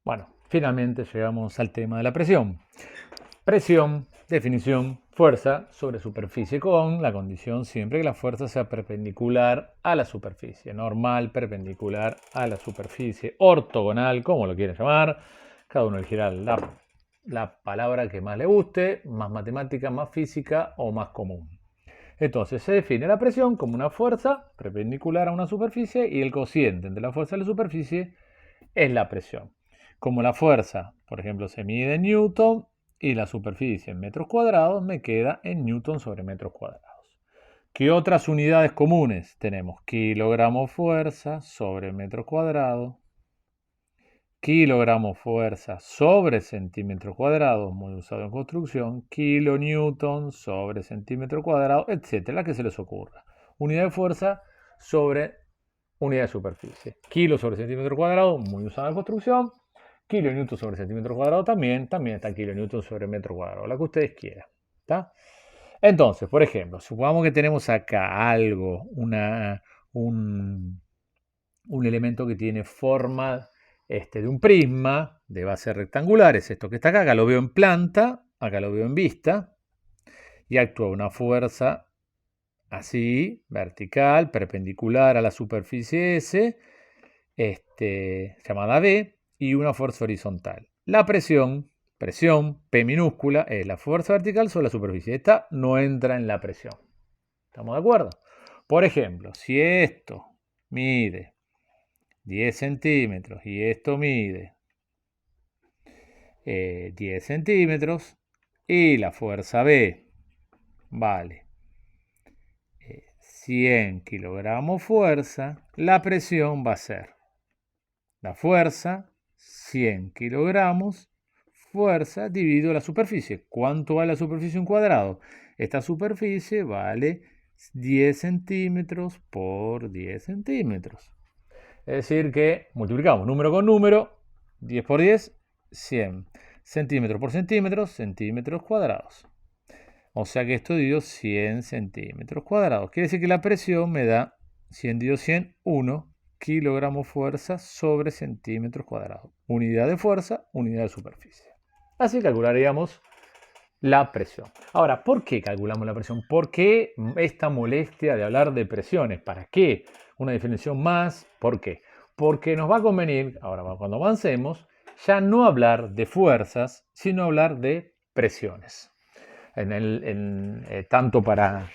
Bueno, finalmente llegamos al tema de la presión. Presión, definición, fuerza sobre superficie con la condición siempre que la fuerza sea perpendicular a la superficie. Normal, perpendicular a la superficie, ortogonal, como lo quieran llamar. Cada uno elegirá la palabra que más le guste, más matemática, más física o más común. Entonces se define la presión como una fuerza perpendicular a una superficie y el cociente entre la fuerza y la superficie es la presión. Como la fuerza, por ejemplo, se mide en newton y la superficie en metros cuadrados, me queda en newton sobre metros cuadrados. ¿Qué otras unidades comunes tenemos? Kilogramo fuerza sobre metro cuadrado, kilogramo fuerza sobre centímetro cuadrado, muy usado en construcción, kilonewton sobre centímetro cuadrado, etcétera, la que se les ocurra. Unidad de fuerza sobre unidad de superficie. Kilo sobre centímetro cuadrado, muy usado en construcción. Kilonewton sobre centímetro cuadrado también está kilonewton sobre metro cuadrado, la que ustedes quieran. ¿Está? Entonces, por ejemplo, supongamos que tenemos acá algo, un elemento que tiene forma de un prisma de base rectangular, es esto que está acá, acá lo veo en planta, acá lo veo en vista, y actúa una fuerza así, vertical, perpendicular a la superficie S, llamada B, y una fuerza horizontal. La presión, P minúscula, es la fuerza vertical sobre la superficie. Esta no entra en la presión. ¿Estamos de acuerdo? Por ejemplo, si esto mide 10 centímetros y esto mide 10 centímetros y la fuerza B vale 100 kilogramos fuerza, la presión va a ser la fuerza 100 kilogramos fuerza dividido la superficie. ¿Cuánto vale la superficie en cuadrado? Esta superficie vale 10 centímetros por 10 centímetros. Es decir que multiplicamos número con número, 10 por 10, 100. Centímetro por centímetro, centímetros cuadrados. O sea que esto dio 100 centímetros cuadrados. Quiere decir que la presión me da 100 dividido 100, 1 kilogramos fuerza sobre centímetros cuadrados. Unidad de fuerza, unidad de superficie. Así calcularíamos la presión. Ahora, ¿por qué calculamos la presión? ¿Por qué esta molestia de hablar de presiones? ¿Para qué? Una definición más. ¿Por qué? Porque nos va a convenir, ahora cuando avancemos, ya no hablar de fuerzas, sino hablar de presiones. Tanto para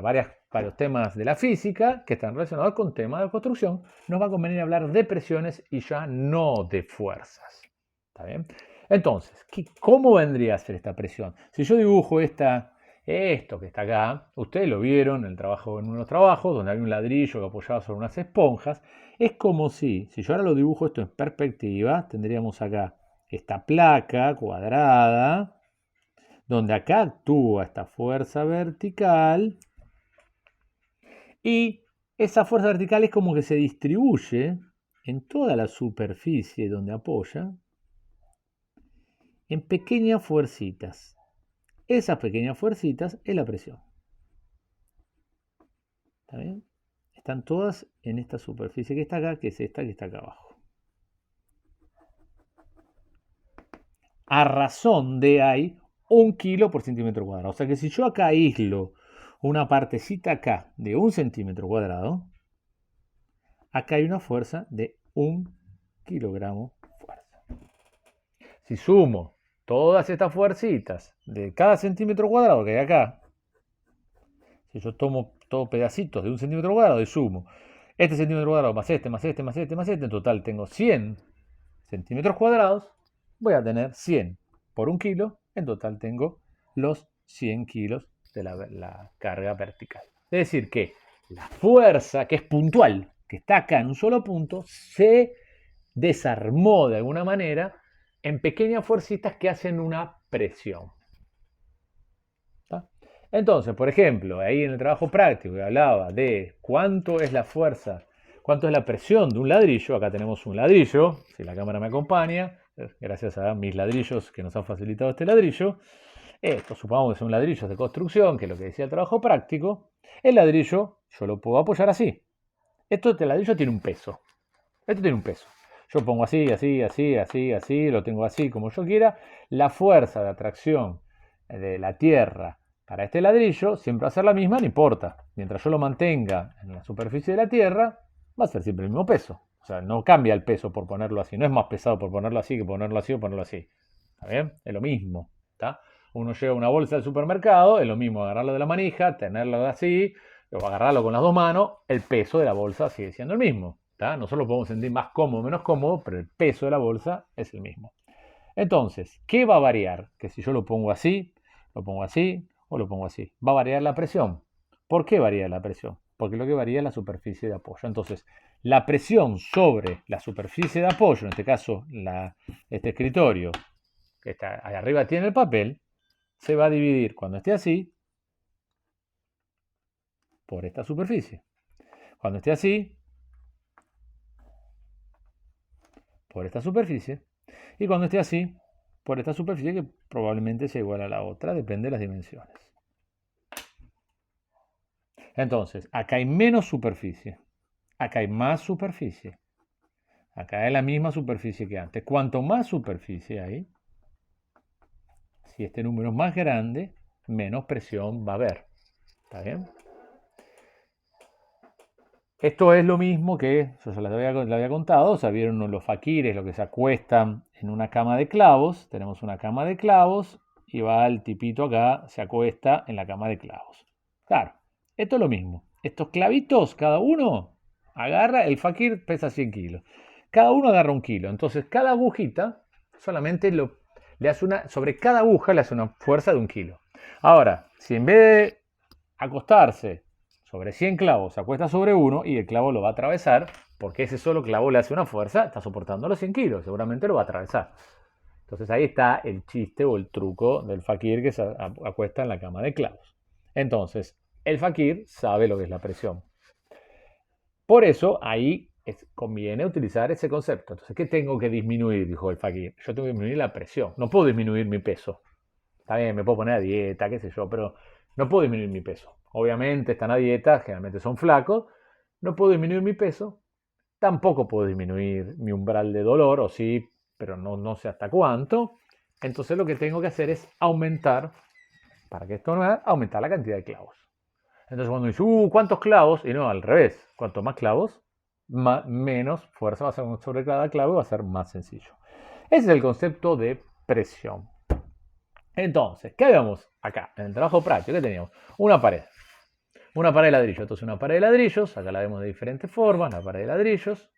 varios temas de la física que están relacionados con temas de construcción, nos va a convenir hablar de presiones y ya no de fuerzas. ¿Está bien? Entonces, ¿cómo vendría a ser esta presión? Si yo dibujo esto que está acá, ustedes lo vieron en unos trabajos donde hay un ladrillo que apoyado sobre unas esponjas, es como si yo ahora lo dibujo esto en perspectiva, tendríamos acá esta placa cuadrada, donde acá actúa esta fuerza vertical y esa fuerza vertical es como que se distribuye en toda la superficie donde apoya en pequeñas fuercitas. Esas pequeñas fuercitas es la presión. ¿Está bien? Están todas en esta superficie que está acá, que es esta que está acá abajo. A razón de hay 1 kilo por centímetro cuadrado. O sea que si yo acá aíslo una partecita acá de 1 centímetro cuadrado, acá hay una fuerza de 1 kilogramo fuerza. Si sumo todas estas fuercitas de cada centímetro cuadrado que hay acá, si yo tomo todos pedacitos de 1 centímetro cuadrado y sumo este centímetro cuadrado más este, más este, más este, más este, en total tengo 100 centímetros cuadrados, voy a tener 100 por 1 kilo, en total tengo los 100 kilos de la carga vertical. Es decir, que la fuerza, que es puntual, que está acá en un solo punto, se desarmó de alguna manera en pequeñas fuercitas que hacen una presión. ¿Está? Entonces, por ejemplo, ahí en el trabajo práctico que hablaba de cuánto es la fuerza, cuánto es la presión de un ladrillo, acá tenemos un ladrillo, si la cámara me acompaña, gracias a mis ladrillos que nos han facilitado este ladrillo. Esto supongamos que son ladrillos de construcción, que es lo que decía el trabajo práctico. El ladrillo yo lo puedo apoyar así. Este ladrillo tiene un peso. Esto tiene un peso. yo pongo así, así, así, así, así, lo tengo así como yo quiera, la fuerza de atracción de la Tierra para este ladrillo siempre va a ser la misma, no importa. Mientras yo lo mantenga en la superficie de la Tierra, va a ser siempre el mismo peso. O sea, no cambia el peso por ponerlo así. No es más pesado por ponerlo así que ponerlo así o ponerlo así. ¿Está bien? Es lo mismo. ¿Está? Uno lleva una bolsa al supermercado, es lo mismo agarrarlo de la manija, tenerlo así, o agarrarlo con las dos manos, el peso de la bolsa sigue siendo el mismo. ¿Está? Nosotros lo podemos sentir más cómodo o menos cómodo, pero el peso de la bolsa es el mismo. Entonces, ¿qué va a variar? Que si yo lo pongo así o lo pongo así. Va a variar la presión. ¿Por qué varía la presión? Porque lo que varía es la superficie de apoyo. Entonces, la presión sobre la superficie de apoyo, en este caso este escritorio que está ahí arriba tiene el papel, se va a dividir cuando esté así por esta superficie. Cuando esté así, por esta superficie. Y cuando esté así, por esta superficie que probablemente sea igual a la otra, depende de las dimensiones. Entonces, acá hay menos superficie, acá hay más superficie, acá hay la misma superficie que antes. Cuanto más superficie hay, si este número es más grande, menos presión va a haber. ¿Está bien? Esto es lo mismo que, yo se lo había contado, o sea, vieron los faquires, lo que se acuestan en una cama de clavos. Tenemos una cama de clavos y va el tipito acá, se acuesta en la cama de clavos. Claro, esto es lo mismo. Estos clavitos, cada uno agarra, el faquir pesa 100 kilos. Cada uno agarra 1 kilo. Entonces, cada agujita solamente le hace sobre cada aguja le hace una fuerza de 1 kilo. Ahora, si en vez de acostarse sobre 100 clavos, se acuesta sobre uno y el clavo lo va a atravesar, porque ese solo clavo le hace una fuerza, está soportando los 100 kilos, seguramente lo va a atravesar. Entonces ahí está el chiste o el truco del fakir que se acuesta en la cama de clavos. Entonces, el fakir sabe lo que es la presión. Por eso ahí conviene utilizar ese concepto. Entonces, ¿qué tengo que disminuir? Dijo el fakir. Yo tengo que disminuir la presión. No puedo disminuir mi peso. Está bien, me puedo poner a dieta, qué sé yo, pero no puedo disminuir mi peso. Obviamente están a dieta, generalmente son flacos. No puedo disminuir mi peso. Tampoco puedo disminuir mi umbral de dolor, o sí, pero no sé hasta cuánto. Entonces lo que tengo que hacer es aumentar, para que esto no haga, aumentar la cantidad de clavos. Entonces cuando dice, ¿cuántos clavos? Y no, al revés. Cuanto más clavos, menos fuerza va a ser sobre cada clavo y va a ser más sencillo. Ese es el concepto de presión. Entonces, ¿qué habíamos acá? En el trabajo práctico, ¿qué teníamos? Una pared. Una pared de ladrillo. Entonces, una pared de ladrillos. Acá la vemos de diferentes formas. La pared de ladrillos.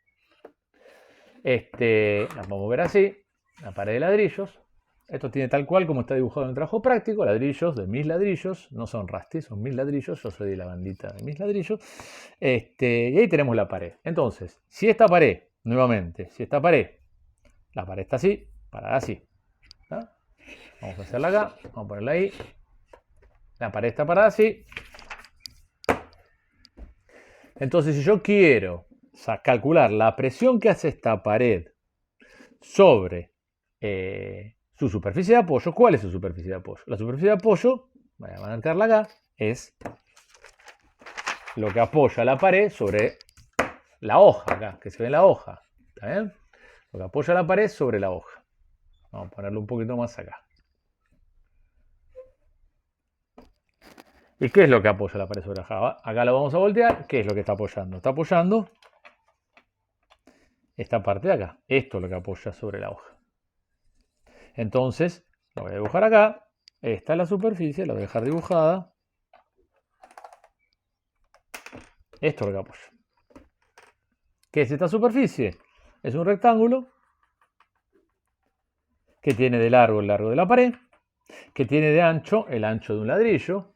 La vamos a ver así. La pared de ladrillos. Esto tiene tal cual como está dibujado en el trabajo práctico. Ladrillos de mis ladrillos. No son Rusty, son mis ladrillos. Yo soy de la bandita de mis ladrillos. Y ahí tenemos la pared. Entonces, si esta pared, nuevamente, si esta pared, la pared está así, parada así. ¿Ah? Vamos a hacerla acá, vamos a ponerla ahí. La pared está parada así. Entonces, si yo quiero calcular la presión que hace esta pared sobre su superficie de apoyo, ¿cuál es su superficie de apoyo? La superficie de apoyo, voy a marcarla acá, es lo que apoya la pared sobre la hoja acá, que se ve en la hoja. ¿Está bien? Lo que apoya la pared sobre la hoja. Vamos a ponerlo un poquito más acá. ¿Y qué es lo que apoya la pared sobre la hoja? Acá lo vamos a voltear. ¿Qué es lo que está apoyando? Está apoyando esta parte de acá. Esto es lo que apoya sobre la hoja. Entonces, lo voy a dibujar acá. Esta es la superficie, la voy a dejar dibujada. Esto es lo que apoya. ¿Qué es esta superficie? Es un rectángulo que tiene de largo el largo de la pared, que tiene de ancho el ancho de un ladrillo.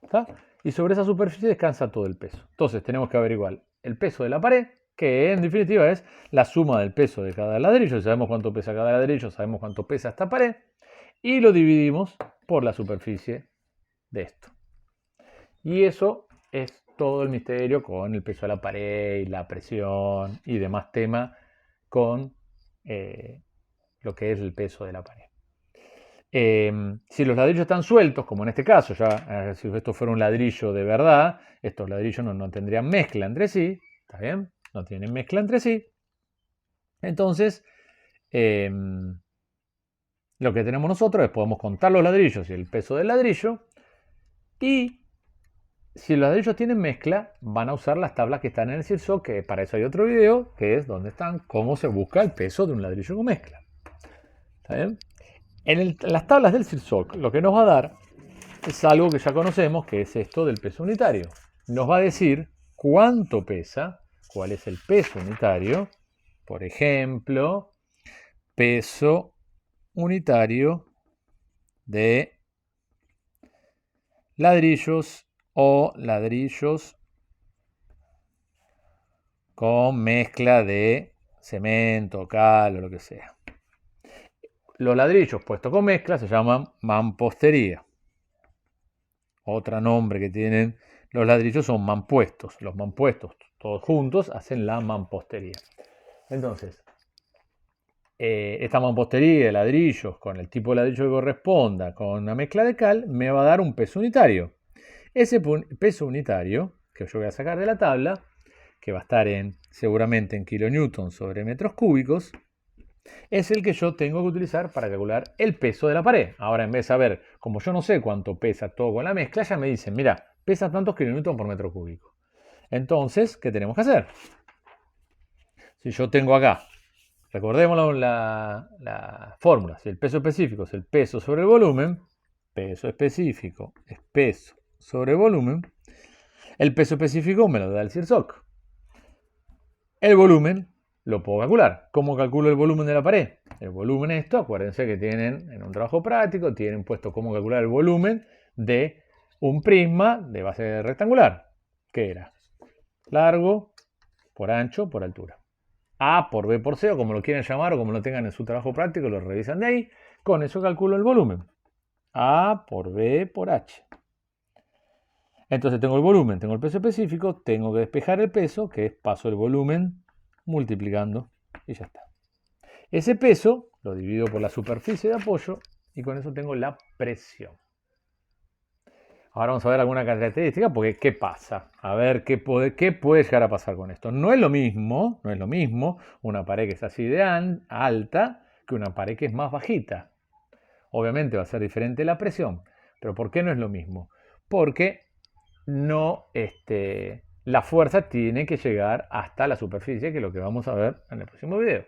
¿Está? Y sobre esa superficie descansa todo el peso. Entonces tenemos que averiguar el peso de la pared, que en definitiva es la suma del peso de cada ladrillo. Sabemos cuánto pesa cada ladrillo, sabemos cuánto pesa esta pared, y lo dividimos por la superficie de esto. Y eso es todo el misterio con el peso de la pared y la presión y demás temas con lo que es el peso de la pared. Si los ladrillos están sueltos, como en este caso, si esto fuera un ladrillo de verdad, estos ladrillos no tendrían mezcla entre sí, ¿está bien? no tienen mezcla entre sí. Entonces, lo que tenemos nosotros es podemos contar los ladrillos y el peso del ladrillo. Y si los ladrillos tienen mezcla, van a usar las tablas que están en el CIRSOC, que para eso hay otro video, que es donde están, cómo se busca el peso de un ladrillo con mezcla. ¿Está bien? En las tablas del CIRSOC, lo que nos va a dar es algo que ya conocemos, que es esto del peso unitario. Nos va a decir cuánto pesa, cuál es el peso unitario. Por ejemplo, peso unitario de ladrillos o ladrillos con mezcla de cemento, cal o lo que sea. Los ladrillos puestos con mezcla se llaman mampostería. Otro nombre que tienen los ladrillos son mampuestos. Los mampuestos todos juntos hacen la mampostería. Entonces, esta mampostería de ladrillos con el tipo de ladrillo que corresponda con una mezcla de cal me va a dar un peso unitario. Ese peso unitario que yo voy a sacar de la tabla, que va a estar seguramente en kilonewtons sobre metros cúbicos, es el que yo tengo que utilizar para calcular el peso de la pared. Ahora, en vez de saber, como yo no sé cuánto pesa todo con la mezcla, ya me dicen, mira, pesa tantos kilonewtons por metro cúbico. Entonces, ¿qué tenemos que hacer? Si yo tengo acá, recordemos la fórmula, si el peso específico es el peso sobre el volumen, peso específico es peso sobre volumen, el peso específico me lo da el CIRSOC. El volumen lo puedo calcular. ¿Cómo calculo el volumen de la pared? El volumen esto, acuérdense que tienen en un trabajo práctico, tienen puesto cómo calcular el volumen de un prisma de base rectangular. ¿Qué era? Largo por ancho por altura. A por B por C, o como lo quieran llamar, o como lo tengan en su trabajo práctico, lo revisan de ahí. Con eso calculo el volumen. A por B por H. Entonces tengo el volumen, tengo el peso específico, tengo que despejar el peso, que es paso el volumen multiplicando y ya está. Ese peso lo divido por la superficie de apoyo y con eso tengo la presión. Ahora vamos a ver alguna característica porque ¿qué pasa? A ver qué puede llegar a pasar con esto. No es lo mismo una pared que es así de alta que una pared que es más bajita. Obviamente va a ser diferente la presión, pero ¿por qué no es lo mismo? Porque no, la fuerza tiene que llegar hasta la superficie, que es lo que vamos a ver en el próximo video.